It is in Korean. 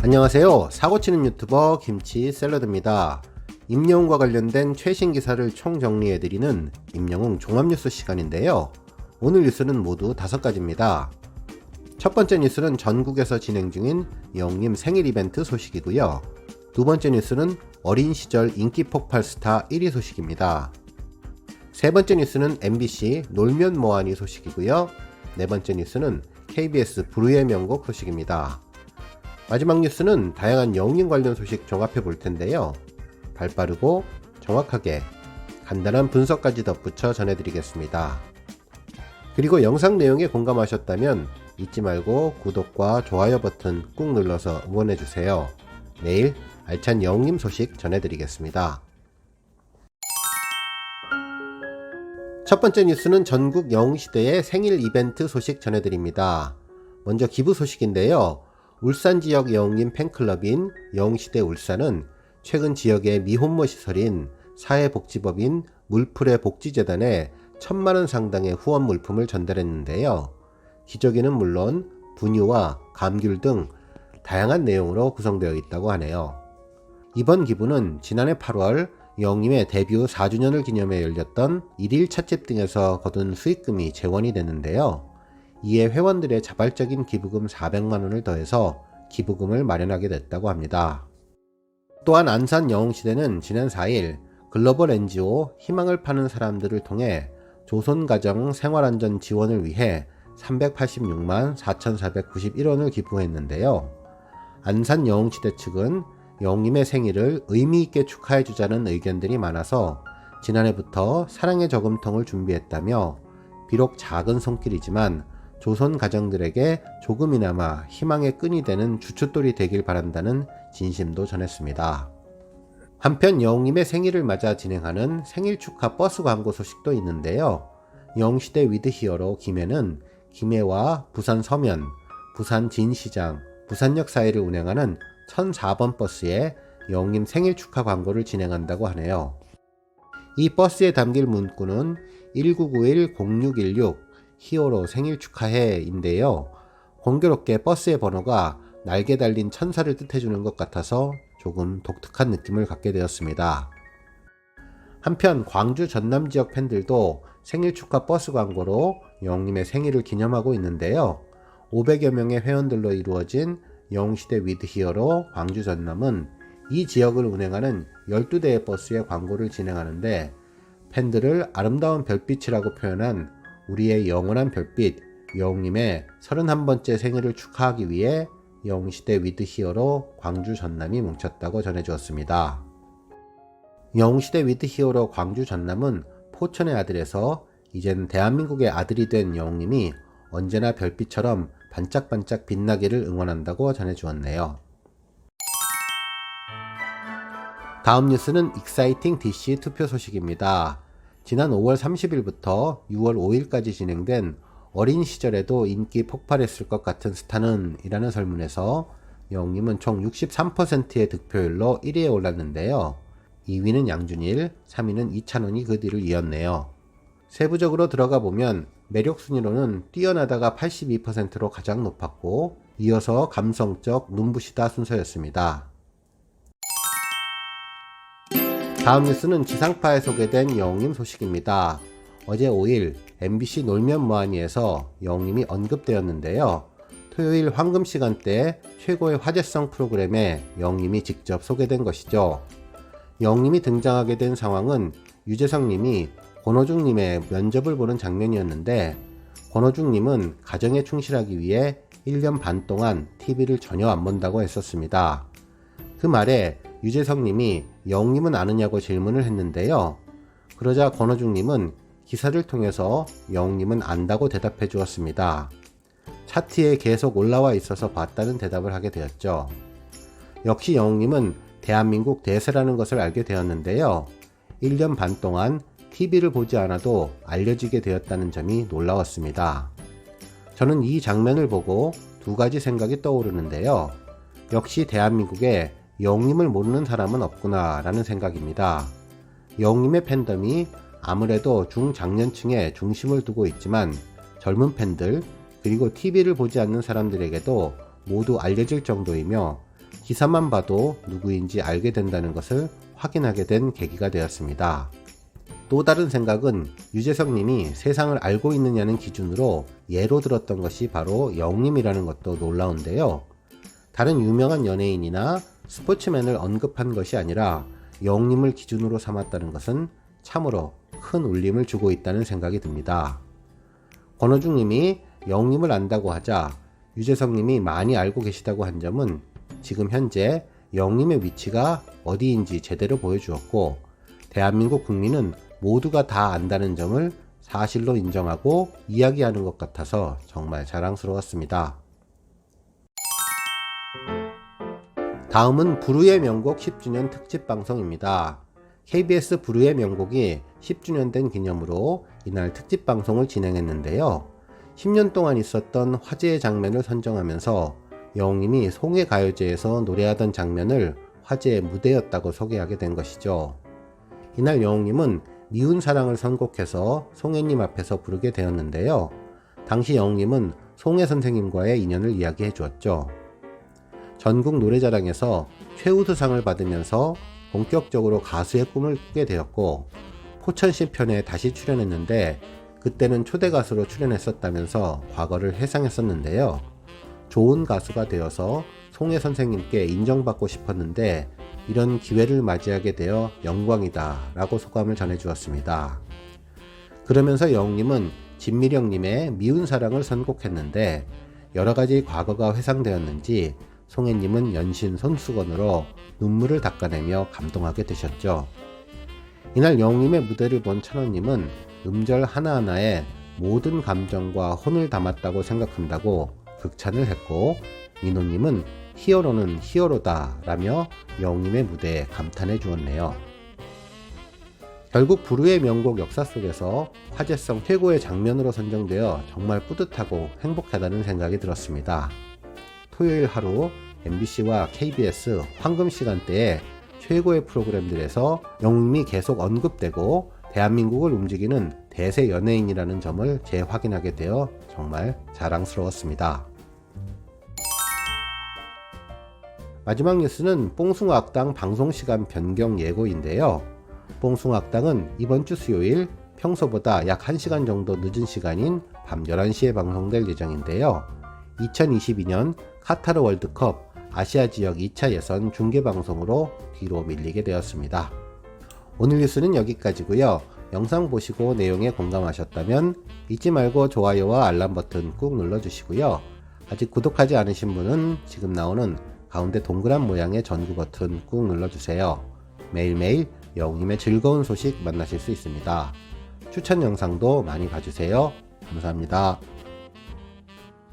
안녕하세요. 사고치는 유튜버 김치샐러드입니다. 임영웅과 관련된 최신 기사를 총정리해드리는 임영웅 종합뉴스 시간인데요. 오늘 뉴스는 모두 5가지입니다. 첫 번째 뉴스는 전국에서 진행 중인 영웅님 생일 이벤트 소식이고요. 두 번째 뉴스는 어린 시절 인기 폭발 스타 1위 소식입니다. 세 번째 뉴스는 MBC 놀면 뭐하니 소식이고요. 네 번째 뉴스는 KBS 불후의 명곡 소식입니다. 마지막 뉴스는 다양한 영웅님 관련 소식 종합해 볼 텐데요. 발빠르고 정확하게 간단한 분석까지 덧붙여 전해드리겠습니다. 그리고 영상 내용에 공감하셨다면 잊지 말고 구독과 좋아요 버튼 꾹 눌러서 응원해주세요. 내일 알찬 영웅님 소식 전해드리겠습니다. 첫 번째 뉴스는 전국 영웅시대의 생일 이벤트 소식 전해드립니다. 먼저 기부 소식인데요. 울산 지역 영웅님 팬클럽인 영웅시대 울산은 최근 지역의 미혼모 시설인 사회복지법인 물풀의 복지재단에 1,000만원 상당의 후원 물품을 전달했는데요. 기저귀는 물론 분유와 감귤 등 다양한 내용으로 구성되어 있다고 하네요. 이번 기부는 지난해 8월 영웅님의 데뷔 4주년을 기념해 열렸던 1일 찻집 등에서 거둔 수익금이 재원이 됐는데요. 이에 회원들의 자발적인 기부금 400만원을 더해서 기부금을 마련하게 됐다고 합니다. 또한 안산 영웅시대는 지난 4일 글로벌 NGO 희망을 파는 사람들을 통해 조선가정 생활안전 지원을 위해 386만 4,491원을 기부했는데요. 안산 영웅시대 측은 영웅님의 생일을 의미있게 축하해주자는 의견들이 많아서 지난해부터 사랑의 저금통을 준비했다며 비록 작은 손길이지만 조선 가정들에게 조금이나마 희망의 끈이 되는 주춧돌이 되길 바란다는 진심도 전했습니다. 한편 영웅님의 생일을 맞아 진행하는 생일 축하 버스 광고 소식도 있는데요. 영웅시대 위드히어로 김해는 김해와 부산 서면, 부산 진시장, 부산역 사이를 운행하는 1004번 버스에 영웅님 생일 축하 광고를 진행한다고 하네요. 이 버스에 담길 문구는 1991-0616 히어로 생일 축하해인데요. 공교롭게 버스의 번호가 날개 달린 천사를 뜻해주는 것 같아서 조금 독특한 느낌을 갖게 되었습니다. 한편 광주 전남 지역 팬들도 생일 축하 버스 광고로 영웅님의 생일을 기념하고 있는데요. 500여 명의 회원들로 이루어진 영웅시대 위드히어로 광주 전남은 이 지역을 운행하는 12대의 버스의 광고를 진행하는데 팬들을 아름다운 별빛이라고 표현한 우리의 영원한 별빛 영웅님의 31번째 생일을 축하하기 위해 영웅시대 위드히어로 광주 전남이 뭉쳤다고 전해주었습니다. 영웅시대 위드히어로 광주 전남은 포천의 아들에서 이젠 대한민국의 아들이 된 영웅님이 언제나 별빛처럼 반짝반짝 빛나기를 응원한다고 전해주었네요. 다음 뉴스는 익사이팅 DC 투표 소식입니다. 지난 5월 30일부터 6월 5일까지 진행된 어린 시절에도 인기 폭발했을 것 같은 스타는 이라는 설문에서 영웅님은 총 63%의 득표율로 1위에 올랐는데요. 2위는 양준일, 3위는 이찬원이 그 뒤를 이었네요. 세부적으로 들어가 보면 매력 순위로는 뛰어나다가 82%로 가장 높았고 이어서 감성적 눈부시다 순서였습니다. 다음 뉴스는 지상파에 소개된 영웅님 소식입니다. 어제 5일 MBC 놀면 뭐하니에서 영웅님이 언급되었는데요. 토요일 황금 시간대 최고의 화제성 프로그램에 영웅님이 직접 소개된 것이죠. 영웅님이 등장하게 된 상황은 유재석님이 권호중님의 면접을 보는 장면이었는데 권호중님은 가정에 충실하기 위해 1년 반 동안 TV를 전혀 안 본다고 했었습니다. 그 말에 유재석님이 영웅님은 아느냐고 질문을 했는데요. 그러자 권호중님은 기사를 통해서 영웅님은 안다고 대답해 주었습니다. 차트에 계속 올라와 있어서 봤다는 대답을 하게 되었죠. 역시 영웅님은 대한민국 대세라는 것을 알게 되었는데요. 1년 반 동안 TV를 보지 않아도 알려지게 되었다는 점이 놀라웠습니다. 저는 이 장면을 보고 두 가지 생각이 떠오르는데요. 역시 대한민국에 영웅님을 모르는 사람은 없구나 라는 생각입니다. 영웅님의 팬덤이 아무래도 중장년층에 중심을 두고 있지만 젊은 팬들 그리고 TV를 보지 않는 사람들에게도 모두 알려질 정도이며 기사만 봐도 누구인지 알게 된다는 것을 확인하게 된 계기가 되었습니다. 또 다른 생각은 유재석님이 세상을 알고 있느냐는 기준으로 예로 들었던 것이 바로 영님이라는 것도 놀라운데요. 다른 유명한 연예인이나 스포츠맨을 언급한 것이 아니라 영님을 기준으로 삼았다는 것은 참으로 큰 울림을 주고 있다는 생각이 듭니다. 권호중님이 영님을 안다고 하자 유재석님이 많이 알고 계시다고 한 점은 지금 현재 영님의 위치가 어디인지 제대로 보여주었고, 대한민국 국민은 모두가 다 안다는 점을 사실로 인정하고 이야기하는 것 같아서 정말 자랑스러웠습니다. 다음은 부르의 명곡 10주년 특집 방송입니다. KBS 부르의 명곡이 10주년 된 기념으로 이날 특집 방송을 진행했는데요. 10년 동안 있었던 화제의 장면을 선정하면서 영웅님이 송해가요제에서 노래하던 장면을 화제의 무대였다고 소개하게 된 것이죠. 이날 영웅님은 미운 사랑을 선곡해서 송해님 앞에서 부르게 되었는데요. 당시 영웅님은 송해 선생님과의 인연을 이야기해 주었죠. 전국 노래자랑에서 최우수상을 받으면서 본격적으로 가수의 꿈을 꾸게 되었고, 포천시 편에 다시 출연했는데 그때는 초대 가수로 출연했었다면서 과거를 회상했었는데요. 좋은 가수가 되어서 송해 선생님께 인정받고 싶었는데 이런 기회를 맞이하게 되어 영광이다 라고 소감을 전해주었습니다. 그러면서 영웅님은 진미령님의 미운 사랑을 선곡했는데 여러가지 과거가 회상되었는지 송해님은 연신 손수건으로 눈물을 닦아내며 감동하게 되셨죠. 이날 영웅님의 무대를 본 천호님은 음절 하나하나에 모든 감정과 혼을 담았다고 생각한다고 극찬을 했고, 민호님은 히어로는 히어로다 라며 영웅님의 무대에 감탄해 주었네요. 결국 부르의 명곡 역사 속에서 화제성 최고의 장면으로 선정되어 정말 뿌듯하고 행복하다는 생각이 들었습니다. 토요일 하루 MBC와 KBS 황금 시간대에 최고의 프로그램들에서 영웅님이 계속 언급되고 대한민국을 움직이는 대세 연예인이라는 점을 재확인하게 되어 정말 자랑스러웠습니다. 마지막 뉴스는 뽕숭아학당 방송시간 변경 예고인데요. 뽕숭아학당은 이번 주 수요일 평소보다 약 1시간 정도 늦은 시간인 밤 11시에 방송될 예정인데요. 2022년 카타르 월드컵 아시아 지역 2차 예선 중계방송으로 뒤로 밀리게 되었습니다. 오늘 뉴스는 여기까지고요. 영상 보시고 내용에 공감하셨다면 잊지 말고 좋아요와 알람 버튼 꾹 눌러주시고요. 아직 구독하지 않으신 분은 지금 나오는 가운데 동그란 모양의 전구 버튼 꾹 눌러주세요. 매일매일 영웅님의 즐거운 소식 만나실 수 있습니다. 추천 영상도 많이 봐주세요. 감사합니다.